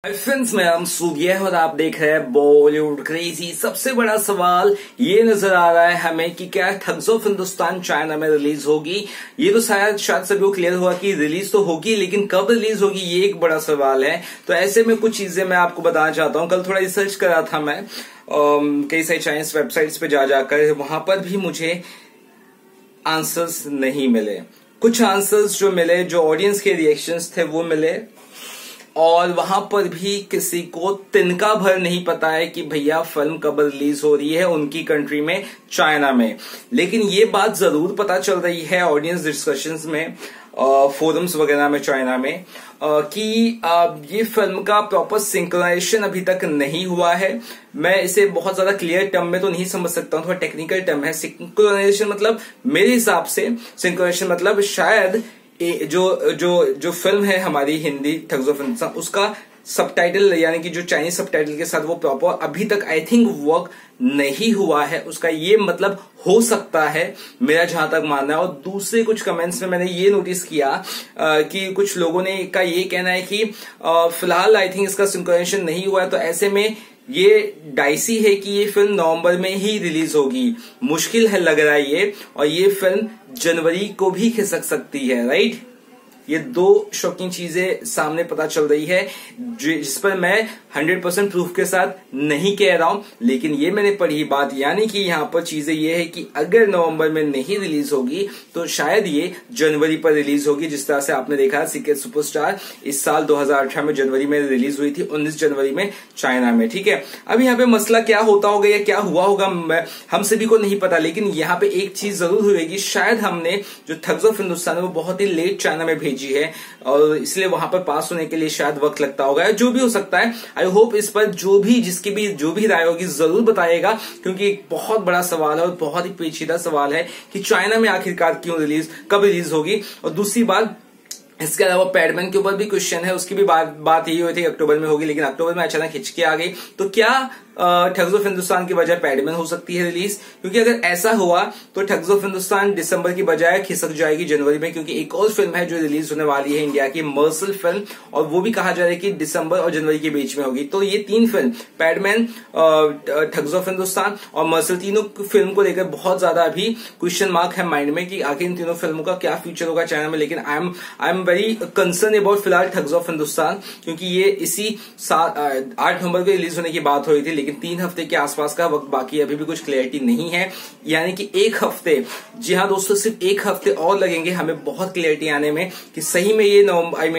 Hi friends, मैं हम सूर्य और आप देख रहे हैं बॉलीवुड क्रेजी। सबसे बड़ा सवाल ये नजर आ रहा है हमें कि क्या ठग्स ऑफ हिंदुस्तान चाइना में रिलीज होगी। ये तो शायद सभी को क्लियर हुआ कि रिलीज तो होगी, लेकिन कब रिलीज होगी ये एक बड़ा सवाल है। तो ऐसे में कुछ चीजें मैं आपको बताना चाहता हूँ। कल थोड़ा रिसर्च करा था मैं कई सारी चाइनीज वेबसाइट्स पे जाकर, वहां पर भी मुझे आंसर्स नहीं मिले। कुछ आंसर्स जो मिले, जो ऑडियंस के रिएक्शंस थे वो मिले, और वहां पर भी किसी को तिनका भर नहीं पता है कि भैया फिल्म कब रिलीज हो रही है उनकी कंट्री में, चाइना में। लेकिन ये बात जरूर पता चल रही है ऑडियंस डिस्कशंस में, फोरम्स वगैरह में चाइना में, कि ये फिल्म का प्रॉपर सिंक्रोनाइजेशन अभी तक नहीं हुआ है। मैं इसे बहुत ज्यादा क्लियर टर्म में तो नहीं समझ सकता हूं, थोड़ा टेक्निकल टर्म है। सिंक्रोनाइजेशन मतलब, मेरे हिसाब से सिंक्रोनाइजेशन मतलब शायद जो फिल्म है हमारी हिंदी ठग्स ऑफ हिंदुस्तान, उसका सबटाइटल यानी कि जो चाइनीज सबटाइटल के साथ वो प्रॉपर अभी तक आई थिंक वर्क नहीं हुआ है। उसका ये मतलब हो सकता है, मेरा जहां तक मानना है। और दूसरे कुछ कमेंट्स में मैंने ये नोटिस किया कि कुछ लोगों ने का ये कहना है कि फिलहाल आई थिंक इसका सिंक्रोनाइजेशन नहीं हुआ है, तो ऐसे में ये डाइसी है कि ये फिल्म नवंबर में ही रिलीज होगी। मुश्किल है लग रहा है ये, और ये फिल्म जनवरी को भी खिसक सकती है, राइट। ये दो शॉकिंग चीजें सामने पता चल रही है, जिस पर मैं 100% प्रूफ के साथ नहीं कह रहा हूं, लेकिन ये मैंने पढ़ी बात। यानी कि यहां पर चीजें ये है कि अगर नवंबर में नहीं रिलीज होगी तो शायद ये जनवरी पर रिलीज होगी। जिस तरह से आपने देखा सीक्रेट सुपरस्टार इस साल 2018 में जनवरी में रिलीज हुई थी, 19 जनवरी में चाइना में, ठीक है। अब यहाँ पे मसला क्या होता होगा या क्या हुआ होगा हम सभी को नहीं पता, लेकिन यहाँ पे एक चीज जरूर हुएगी, शायद हमने जो ठग्स ऑफ हिंदुस्तान है वो बहुत ही लेट चाइना में भेजी है, और इसलिए वहां पर पास होने के लिए शायद वक्त लगता होगा, जो भी हो सकता है। आई होप इस पर जो भी राय होगी जरूर बताइएगा, क्योंकि एक बहुत बड़ा सवाल है और बहुत ही पेचीदा सवाल है कि चाइना में आखिरकार कब रिलीज होगी। और दूसरी बात, इसके अलावा पैडमैन के ऊपर भी क्वेश्चन है, उसकी भी बात यही हुई थी अक्टूबर में होगी, लेकिन अक्टूबर में अचानक हिचके आ गई। तो क्या ठग्स ऑफ हिंदुस्तान की बजाय पैडमैन हो सकती है रिलीज? क्योंकि अगर ऐसा हुआ तो ठग्स ऑफ हिंदुस्तान दिसंबर की बजाय खिसक जाएगी जनवरी में, क्योंकि एक और फिल्म है जो रिलीज होने वाली है इंडिया की, मर्सल फिल्म, और वो भी कहा जा रहा है कि दिसंबर और जनवरी के बीच में होगी। तो ये तीन film, Padman, thugs of Hindustan और मर्सल, तीनों फिल्म को लेकर बहुत ज्यादा अभी क्वेश्चन मार्क है माइंड में कि आखिर इन तीनों फिल्मों का क्या फ्यूचर होगा चाइना में। लेकिन I am very concern about फिलहाल ठग्स ऑफ हिंदुस्तान, क्योंकि ये इसी 8 नवंबर को रिलीज होने की बात हो रही थी, लेकिन 3 हफ्ते के आसपास का वक्त बाकी, अभी भी कुछ क्लैरिटी नहीं है। यानी कि 1 हफ्ते, जी हाँ दोस्तों, सिर्फ 1 हफ्ते और लगेंगे हमें बहुत क्लैरिटी आने में कि सही में ये नवंबर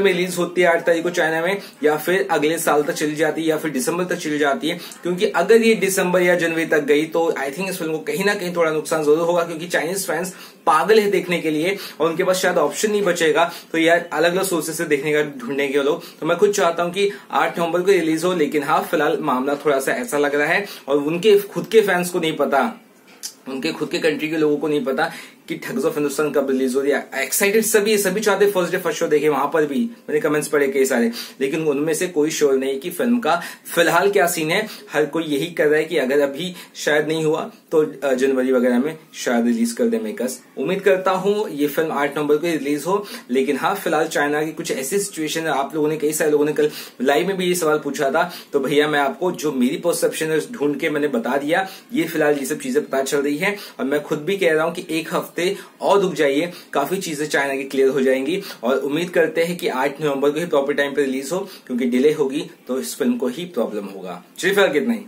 में रिलीज होती है 8 तारीख को चाइना में, या फिर अगले साल तक चली जाती है, या फिर दिसंबर तक चली जाती है। क्योंकि अगर ये दिसंबर या जनवरी तक गई तो आई थिंक इस फिल्म को कहीं ना कहीं थोड़ा नुकसान जरूर होगा, क्योंकि चाइनीज फैंस पागल है देखने के लिए, और उनके पास शायद ऑप्शन नहीं बचेगा, तो यार अलग अलग सोर्सेस से देखने का ढूंढने के लोग। तो मैं खुद चाहता हूं कि 8 नवंबर को रिलीज हो, लेकिन हाँ फिलहाल मामला थोड़ा सा ऐसा लग रहा है, और उनके खुद के फैंस को नहीं पता, उनके खुद के कंट्री के लोगों को नहीं पता कि ठग्स ऑफ हिंदुस्तान कब रिलीज हो रही है। एक्साइटेड सभी चाहते फर्स्ट डे फर्स्ट शो देखे, वहां पर भी मैंने कमेंट्स पढ़े कई सारे, लेकिन उनमें से कोई श्योर नहीं कि फिल्म का फिलहाल क्या सीन है। हर कोई यही कर रहा है कि अगर अभी शायद नहीं हुआ तो जनवरी वगैरह में शायद रिलीज कर दे मेकर्स। उम्मीद करता हूं ये फिल्म 8 नवंबर को रिलीज हो, लेकिन हाँ फिलहाल चाइना की कुछ ऐसी सिचुएशन है, आप लोगों ने, कई सारे लोगों ने कल लाइव में भी ये सवाल पूछा था, तो भैया मैं आपको जो मेरी परसेप्शन है ढूंढ के मैंने बता दिया। ये फिलहाल ये सब चीजें पता चल रही है, और मैं खुद भी कह रहा हूं कि 1 हफ्ते और रुक जाइए, काफी चीजें चाइना की क्लियर हो जाएंगी, और उम्मीद करते हैं कि 8 नवंबर को ही प्रॉपर टाइम पे रिलीज हो, क्योंकि डिले होगी तो इस फिल्म को ही प्रॉब्लम होगा। चलिए फिलहाल कितना ही।